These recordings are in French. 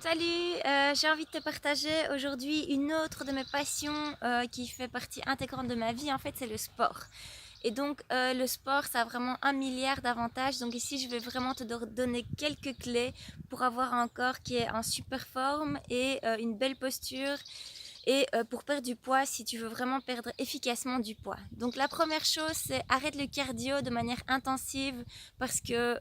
Salut, j'ai envie de te partager aujourd'hui une autre de mes passions qui fait partie intégrante de ma vie. En fait, c'est le sport. Et donc, le sport, ça a vraiment un milliard d'avantages. Donc ici, je vais vraiment te donner quelques clés pour avoir un corps qui est en super forme et une belle posture. Et pour perdre du poids, si tu veux vraiment perdre efficacement du poids. Donc la première chose, c'est arrête le cardio de manière intensive parce que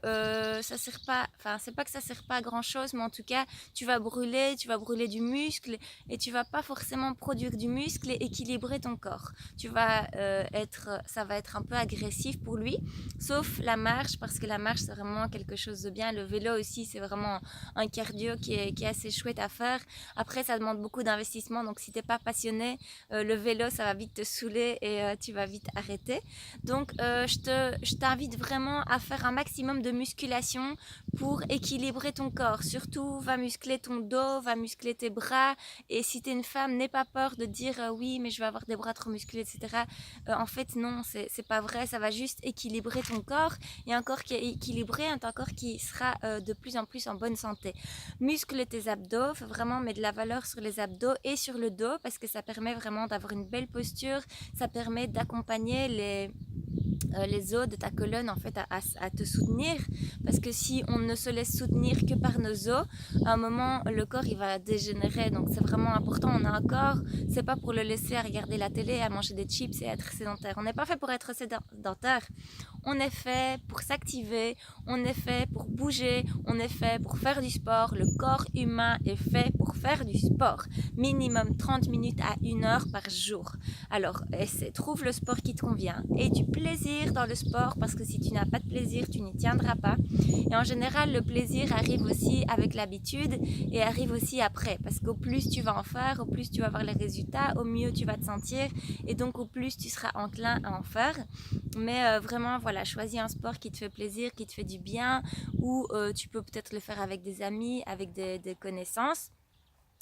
ça sert pas, enfin c'est pas que ça sert pas à grand chose, mais en tout cas tu vas brûler du muscle et tu vas pas forcément produire du muscle et équilibrer ton corps. Ça va être un peu agressif pour lui, sauf la marche parce que la marche c'est vraiment quelque chose de bien. Le vélo aussi c'est vraiment un cardio qui est assez chouette à faire. Après ça demande beaucoup d'investissement, donc si t'es pas passionné, le vélo ça va vite te saouler et tu vas vite arrêter. Donc je t'invite vraiment à faire un maximum de musculation pour équilibrer ton corps. Surtout va muscler ton dos, va muscler tes bras. Et si tu es une femme, n'aie pas peur de dire oui mais je vais avoir des bras trop musclés, etc. En fait non, c'est pas vrai, ça va juste équilibrer ton corps. Et un corps qui est équilibré, un corps qui sera de plus en plus en bonne santé. Muscle tes abdos, faut vraiment mettre de la valeur sur les abdos et sur le dos parce que ça permet vraiment d'avoir une belle posture, ça permet d'accompagner les os de ta colonne en fait à te soutenir, parce que si on ne se laisse soutenir que par nos os, à un moment le corps il va dégénérer. Donc c'est vraiment important, on a un corps, c'est pas pour le laisser à regarder la télé, à manger des chips et à être sédentaire. On n'est pas fait pour être sédentaire, on est fait pour s'activer, on est fait pour bouger, on est fait pour faire du sport. Le corps humain est fait pour faire du sport. Minimum 30 minutes à 1 heure par jour. Alors, trouve le sport qui te convient. Et du plaisir dans le sport, parce que si tu n'as pas de plaisir, tu n'y tiendras pas. Et en général, le plaisir arrive aussi avec l'habitude et arrive aussi après. Parce qu'au plus tu vas en faire, au plus tu vas voir les résultats, au mieux tu vas te sentir. Et donc, au plus tu seras enclin à en faire. Mais vraiment, voilà, choisis un sport qui te fait plaisir, qui te fait du bien, ou tu peux peut-être le faire avec des amis, avec des connaissances.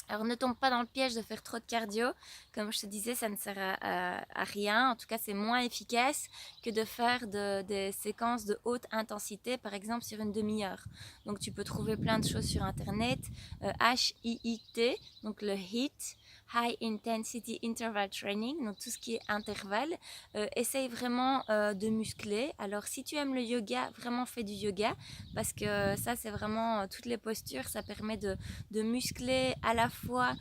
Alors ne tombe pas dans le piège de faire trop de cardio. Comme je te disais, ça ne sert à rien. En tout cas, c'est moins efficace que de faire des séquences de haute intensité, par exemple sur une demi-heure. Donc tu peux trouver plein de choses sur Internet. HIIT, donc le HIIT, High Intensity Interval Training, donc tout ce qui est intervalle. Essaye vraiment de muscler. Alors si tu aimes le yoga, vraiment fais du yoga, parce que ça c'est vraiment toutes les postures, ça permet de muscler, à la fois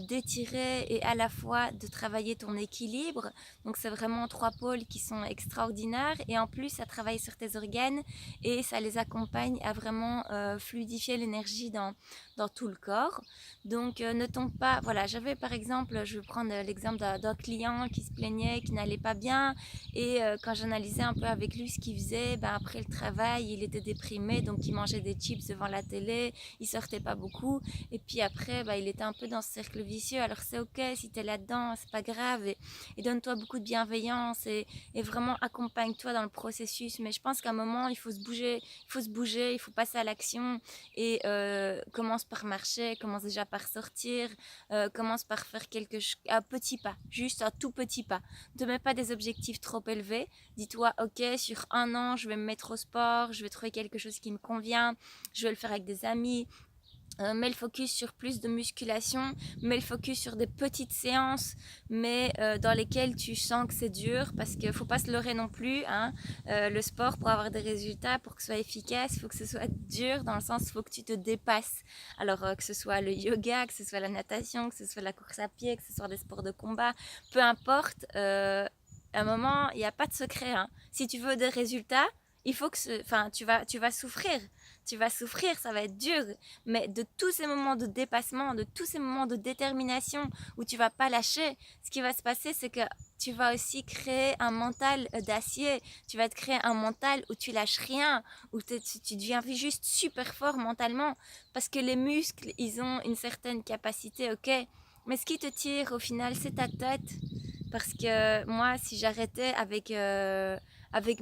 d'étirer et à la fois de travailler ton équilibre. Donc c'est vraiment trois pôles qui sont extraordinaires, et en plus ça travaille sur tes organes et ça les accompagne à vraiment fluidifier l'énergie dans tout le corps. Donc ne tombe pas, voilà, j'avais par exemple, je vais prendre l'exemple d'un client qui se plaignait, qui n'allait pas bien, et quand j'analysais un peu avec lui ce qu'il faisait, ben, après le travail il était déprimé, donc il mangeait des chips devant la télé, il sortait pas beaucoup, et puis après bah, il était un peu dans ce cercle vicieux. Alors c'est ok si tu es là-dedans, c'est pas grave, et donne-toi beaucoup de bienveillance, et vraiment accompagne-toi dans le processus. Mais je pense qu'à un moment il faut se bouger, il faut passer à l'action, et commence par marcher, commence déjà par sortir, commence par faire un petit pas, juste un tout petit pas. Ne te mets pas des objectifs trop élevés, dis-toi ok, sur 1 an je vais me mettre au sport, je vais trouver quelque chose qui me convient, je vais le faire avec des amis. Mets le focus sur plus de musculation, mets le focus sur des petites séances, mais dans lesquelles tu sens que c'est dur, parce qu'il ne faut pas se leurrer non plus, hein. Le sport, pour avoir des résultats, pour que ce soit efficace, il faut que ce soit dur, dans le sens il faut que tu te dépasses. Alors que ce soit le yoga, que ce soit la natation, que ce soit la course à pied, que ce soit des sports de combat, peu importe, à un moment, il n'y a pas de secret, hein. Si tu veux des résultats, il faut que tu vas souffrir. Tu vas souffrir, ça va être dur, mais de tous ces moments de dépassement, de tous ces moments de détermination où tu vas pas lâcher, ce qui va se passer, c'est que tu vas aussi créer un mental d'acier. Tu vas te créer un mental où tu lâches rien, où tu deviens juste super fort mentalement, parce que les muscles, ils ont une certaine capacité, ok, mais ce qui te tire au final, c'est ta tête. Parce que moi, si j'arrêtais avec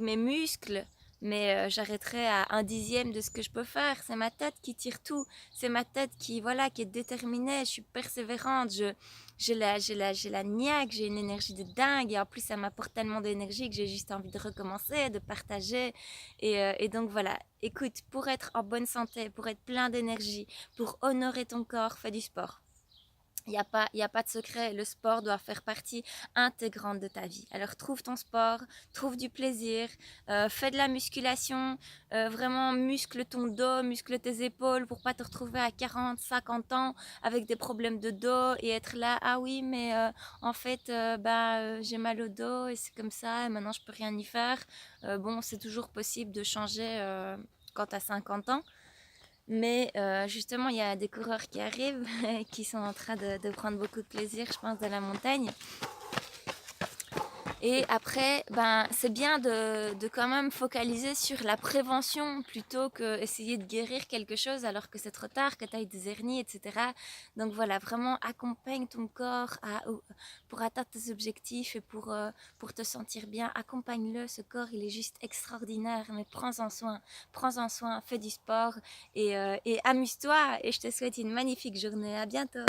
mes muscles, mais j'arrêterai à un dixième de ce que je peux faire. C'est ma tête qui tire tout. C'est ma tête qui, voilà, qui est déterminée. Je suis persévérante. J'ai la niaque. J'ai une énergie de dingue. Et en plus, ça m'apporte tellement d'énergie que j'ai juste envie de recommencer, de partager. Et donc, voilà. Écoute, pour être en bonne santé, pour être plein d'énergie, pour honorer ton corps, fais du sport. Il y a pas de secret, le sport doit faire partie intégrante de ta vie. Alors trouve ton sport, trouve du plaisir, fais de la musculation, vraiment muscle ton dos, muscle tes épaules pour pas te retrouver à 40, 50 ans avec des problèmes de dos et être là, ah oui, mais en fait, j'ai mal au dos et c'est comme ça et maintenant je peux rien y faire. Bon, c'est toujours possible de changer quand tu as 50 ans. Mais justement, il y a des coureurs qui arrivent qui sont en train de prendre beaucoup de plaisir, je pense, de la montagne. Et après, ben, c'est bien de quand même focaliser sur la prévention plutôt que essayer de guérir quelque chose alors que c'est trop tard, que tu as des hernies, etc. Donc voilà, vraiment accompagne ton corps pour atteindre tes objectifs et pour te sentir bien. Accompagne-le, ce corps, il est juste extraordinaire, mais prends-en soin, fais du sport et amuse-toi. Et je te souhaite une magnifique journée. À bientôt.